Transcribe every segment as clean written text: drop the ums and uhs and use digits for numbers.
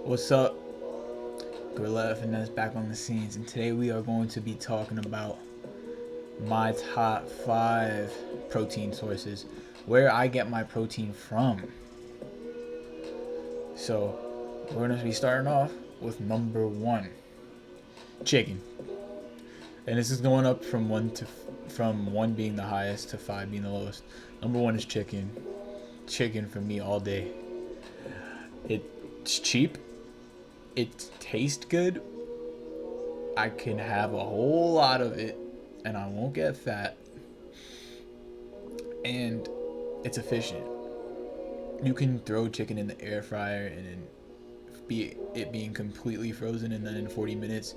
What's up? Gorilla Finesse back on the scenes, and today we are going to be talking about my top 5 protein sources, where I get my protein from. So, we're going to be starting off with number 1, chicken. And this is going up from 1 being the highest to 5 being the lowest. Number 1 is chicken. Chicken for me all day. It's cheap. It tastes good. I can have a whole lot of it and I won't get fat. And it's efficient. You can throw chicken in the air fryer and then it being completely frozen, and then in 40 minutes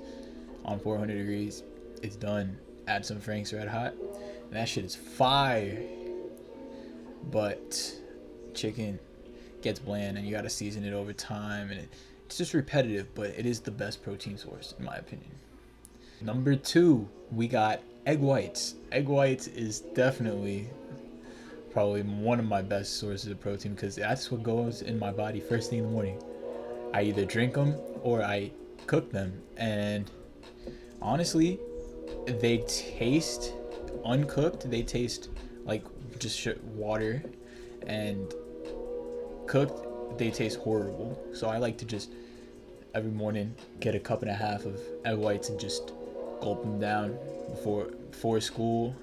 on 400 degrees, it's done. Add some Frank's Red Hot, and that shit is fire. But chicken gets bland and you gotta season it over time, and it's just repetitive, but it is the best protein source in my opinion. Number 2, we got egg whites. Egg whites is definitely probably one of my best sources of protein because that's what goes in my body first thing in the morning. I either drink them or I cook them, and honestly, they taste uncooked. They taste like just water, and cooked, they taste horrible. So I like to just every morning get a cup and a half of egg whites and just gulp them down before school.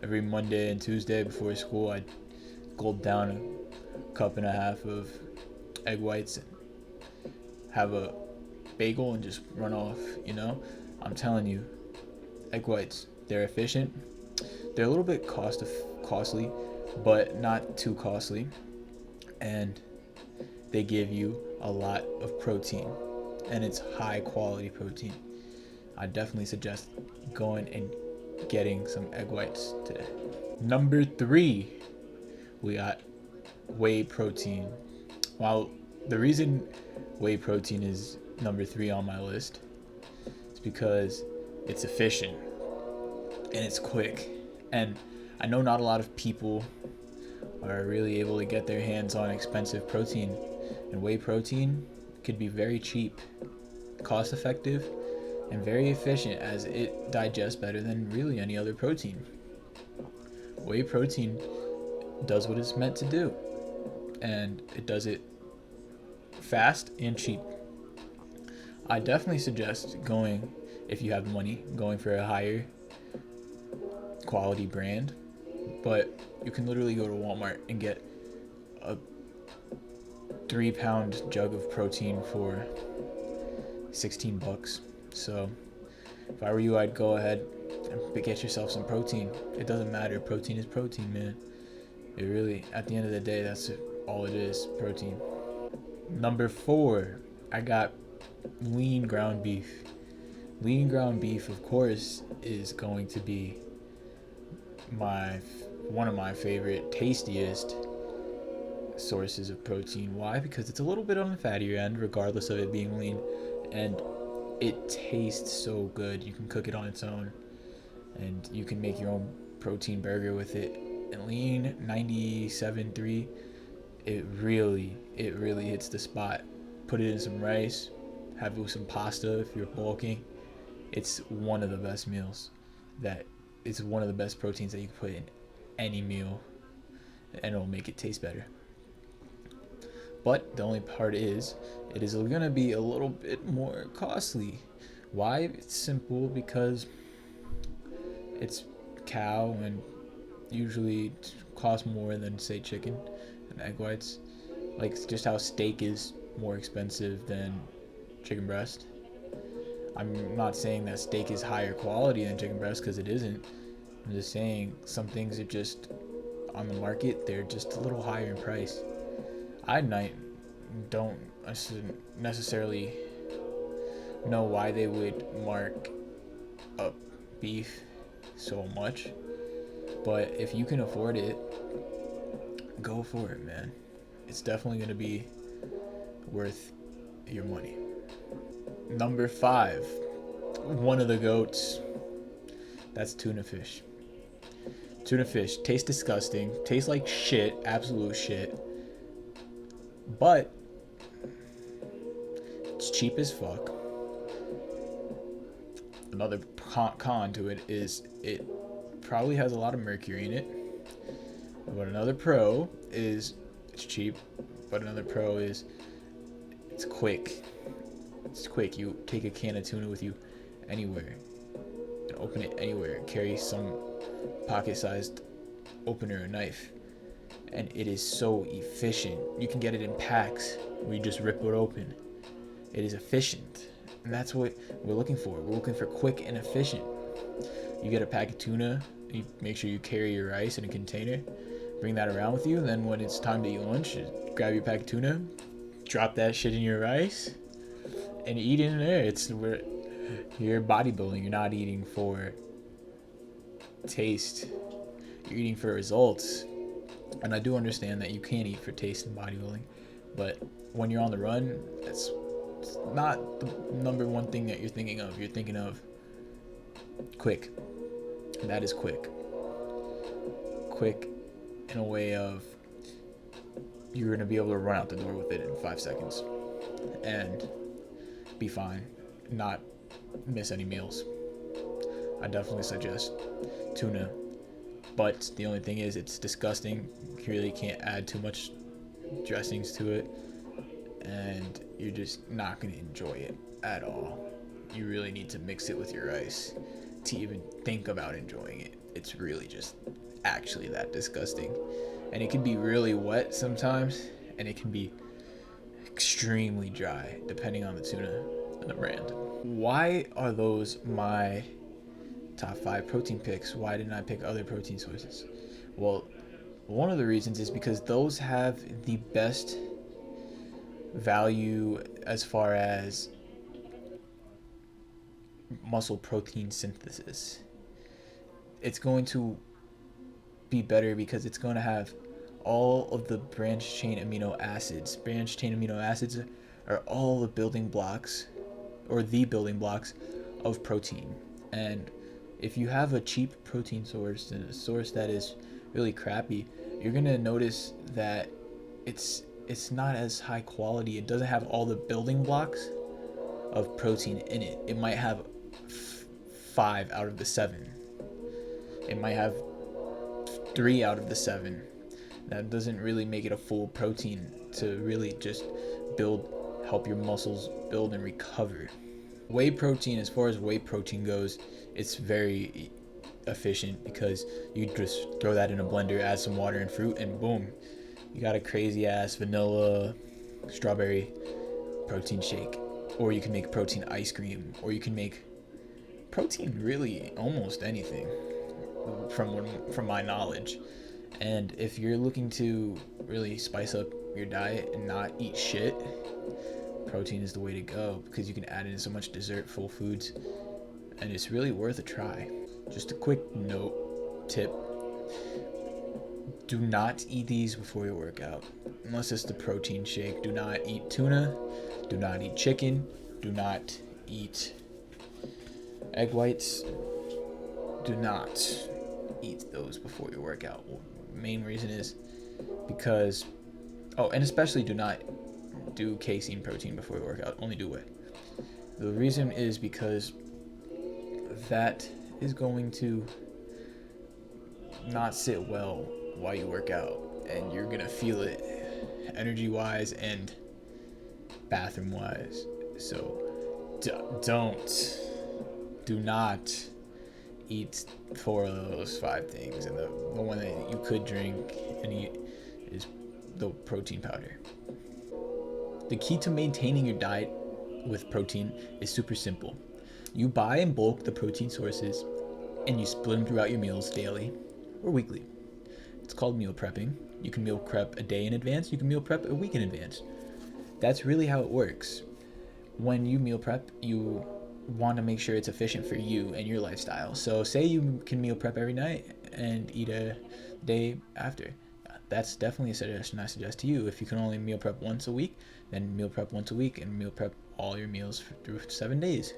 Every Monday and Tuesday before school, I gulp down a cup and a half of egg whites and have a bagel and just run off. I'm telling you, egg whites, they're efficient. They're a little bit costly, but not too costly, and they give you a lot of protein, and it's high quality protein. I definitely suggest going and getting some egg whites today. Number 3, we got whey protein. While the reason whey protein is number 3 on my list is because it's efficient and it's quick, and I know not a lot of people are really able to get their hands on expensive protein, and whey protein could be very cheap, cost effective, and very efficient, as it digests better than really any other protein. Whey protein does what it's meant to do, and it does it fast and cheap. I definitely suggest going, if you have the money, going for a higher quality brand, but you can literally go to Walmart and get a 3-pound jug of protein for $16. So if I were you, I'd go ahead and get yourself some protein. It doesn't matter. Protein is protein, man. It really, at the end of the day, that's all it is, protein. Number 4, I got lean ground beef. Lean ground beef, of course, is going to be one of my favorite, tastiest sources of protein. Why? Because it's a little bit on the fattier end, regardless of it being lean, and it tastes so good. You can cook it on its own, and you can make your own protein burger with it. And lean 97.3, it really hits the spot. Put it in some rice, have it with some pasta if you're bulking. It's one of the best meals. It's one of the best proteins that you can put in any meal, and it'll make it taste better. But the only part is, it is going to be a little bit more costly. Why? It's simple, because it's cow, and usually it costs more than, say, chicken and egg whites. Like just how steak is more expensive than chicken breast. I'm not saying that steak is higher quality than chicken breast, because it isn't. I'm just saying some things are just on the market, they're just a little higher in price. I don't necessarily know why they would mark up beef so much, but if you can afford it, go for it, man. It's definitely going to be worth your money. Number 5, one of the goats, that's tuna fish. Tuna fish tastes disgusting, tastes like shit, absolute shit, but It's cheap as fuck. Another con to it is it probably has a lot of mercury in it. But another pro is it's cheap. But another pro is it's quick. It's quick. You take a can of tuna with you anywhere and open it anywhere. Carry some pocket-sized opener or knife, and it is so efficient. You can get it in packs where you just rip it open. It is efficient, and that's what we're looking for. We're looking for quick and efficient. You get a pack of tuna, you make sure you carry your rice in a container, bring that around with you, and then when it's time to eat lunch, just grab your pack of tuna, drop that shit in your rice, and eat in there. It's where you're bodybuilding. You're not eating for taste. You're eating for results. And I do understand that you can't eat for taste in bodybuilding, but when you're on the run, it's not the number one thing that you're thinking of. You're thinking of quick. And that is quick. Quick in a way of you're going to be able to run out the door with it in 5 seconds and be fine, not miss any meals. I definitely suggest tuna, but the only thing is it's disgusting. You really can't add too much dressings to it, and you're just not going to enjoy it at all. You really need to mix it with your rice to even think about enjoying it. It's really just actually that disgusting. And it can be really wet sometimes, and it can be extremely dry depending on the tuna and the brand. Why are those my top 5 protein picks? Why didn't I pick other protein sources? Well, one of the reasons is because those have the best value as far as muscle protein synthesis. It's going to be better because it's going to have all of the branched chain amino acids. Branched chain amino acids are all the building blocks, or the building blocks of protein. And if you have a cheap protein source and a source that is really crappy, you're going to notice that it's not as high quality. It doesn't have all the building blocks of protein in it. It might have 5 out of the 7. It might have 3 out of the 7. That doesn't really make it a full protein to really just help your muscles build and recover. Whey protein, as far as whey protein goes, it's very efficient because you just throw that in a blender, add some water and fruit, and boom, you got a crazy ass vanilla strawberry protein shake. Or you can make protein ice cream, or you can make protein really almost anything from my knowledge. And if you're looking to really spice up your diet and not eat shit, protein is the way to go because you can add in so much dessert, full foods, and it's really worth a try. Just a quick tip: do not eat these before your workout unless it's the protein shake. Do not eat tuna, do not eat chicken, do not eat egg whites, do not eat those before your workout. Main reason is because and especially do not do casein protein before your workout. Only do whey. The reason is because that is going to not sit well while you work out, and you're gonna feel it energy wise and bathroom wise. So do not eat 4 of those 5 things, and the one that you could drink and eat is the protein powder. The key to maintaining your diet with protein is super simple. You buy in bulk the protein sources and you split them throughout your meals daily or weekly. It's called meal prepping. You can meal prep a day in advance, you can meal prep a week in advance. That's really how it works. When you meal prep, you want to make sure it's efficient for you and your lifestyle. So say you can meal prep every night and eat a day after. That's definitely a suggestion I suggest to you. If you can only meal prep once a week, then meal prep once a week and meal prep all your meals through 7 days.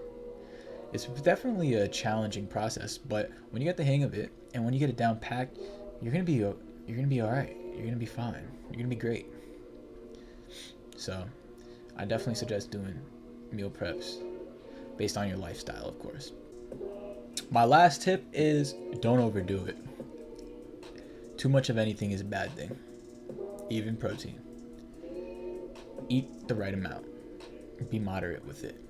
It's definitely a challenging process, but when you get the hang of it and when you get it down packed, you're gonna be all right. You're gonna be fine. You're gonna be great. So I definitely suggest doing meal preps based on your lifestyle, of course. My last tip is don't overdo it. Too much of anything is a bad thing, even protein. Eat the right amount. Be moderate with it.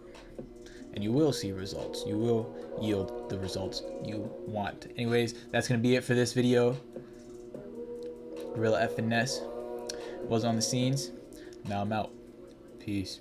And you will see results. You will yield the results you want. Anyways, that's going to be it for this video. Gorilla F Finesse was on the scenes. Now I'm out. Peace.